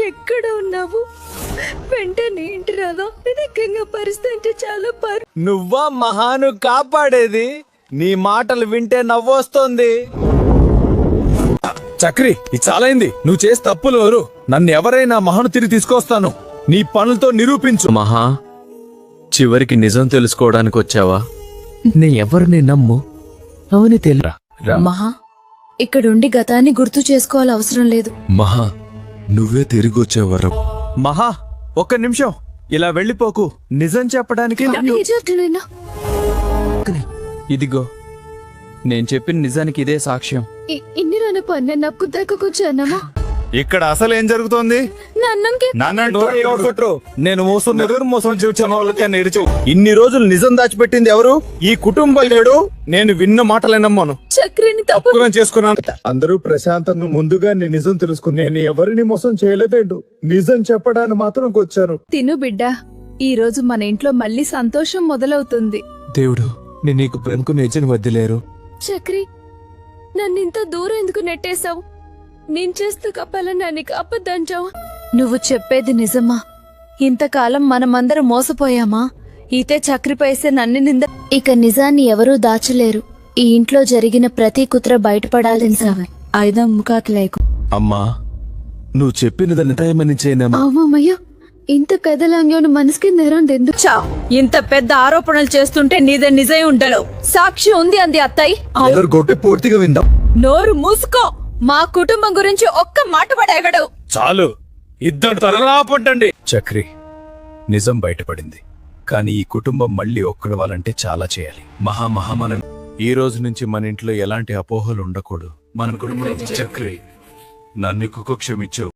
ఎక్కడ ఉన్నావు? వెంటనే ఇంటి రాదా? నిజంగా పరిస్థితి చాలా నువ్వా మహాను కాపాడేది? నీ మాటలు వింటే నవ్వొస్తోంది. చక్రి, ఇది చాలైంది. నువ్వు చేసి తప్పులు ఎవరు? నన్ను ఎవరైనా మహాను తిరిగి తీసుకొస్తాను. నీ పనులతో నిరూపించు. మహా, చివరికి నిజం తెలుసుకోవడానికి వచ్చావా? నీ ఎవరిని నమ్ము, అవని తెలురా. మహా, ఇక్కడుండి గతాన్ని గుర్తు చేసుకోవాలి అవసరం లేదు. మహా, నువ్వే తిరిగి వచ్చేవరం. మహా, ఒక్క నిమిషం ఇలా వెళ్ళిపోకు. నిజం చెప్పడానికి ఇదిగో, నేను చెప్పిన నిజానికి ఇదే సాక్ష్యం. ఇన్ని రోజుల పన్ను నాకు దక్కకొచ్చానమ్మా. ఇక్కడ అసలు ఏం జరుగుతోంది? నేను ఇన్ని రోజులు నిజం దాచిపెట్టింది ఎవరు? ఈ కుటుంబం లేడు. నేను విన్న మాటలేనమ్మాను. చక్రిని తప్పుగా చేసుకున్నాను. అందరూ ప్రశాంతంగా ముందుగా నీ నిజం తెలుసుకుని నేను ఎవరిని మోసం చేయలేదేండు. నిజం చెప్పడానికి మాత్రం వచ్చాను. తిను బిడ్డా, ఈ రోజు మన ఇంట్లో మళ్ళీ సంతోషం మొదలవుతుంది. దేవుడు, నేను నీకు బ్రతుకు నిజం వదిలేరు. చక్రి, నన్నింత దూరం ఎందుకు నెట్టేశావు? నేను చేస్తూ కప్పాలని నీకు అబద్ధాంచావు. నువ్వు చెప్పేది నిజమా? ఇంతకాలం మనమందరం మోసపోయామా? ఈతే చక్రిపైసే నన్ను నింద. ఇక నిజాన్ని ఎవరూ దాచలేరు. ఈ ఇంట్లో జరిగిన ప్రతి కుట్ర బయటపడాలని సావే ఐదం ముఖాట్లేకు. అమ్మా, నువ్వు చెప్పినదాన్ని టైమని చేయనమ్మా. అమ్మయ్య, ఇంత పెద్దలంగా మనసుకి నెరందెందుకు? ఇంత పెద్ద ఆరోపణలు చేస్తుంటే నీదే నిజం ఉండడు. సాక్షి ఉంది అంది అత్తయ్య. గొట్టి పూర్తిగా విందాం. నోరు మూసుకో. మా కుటుంబం గురించి ఒక్క మాట పడేవాడు. చాలు, ఇద్దరు తలలా పడ్డండి. చక్రి, నిజం బయటపడింది. కానీ ఈ కుటుంబం మళ్ళీ ఒక్కడవాలంటే చాలా చేయాలి. మనం ఈ రోజు నుంచి మన ఇంట్లో ఎలాంటి అపోహలు ఉండకూడదు. మన కుటుంబం. చక్రి, నన్ను క్షమించు.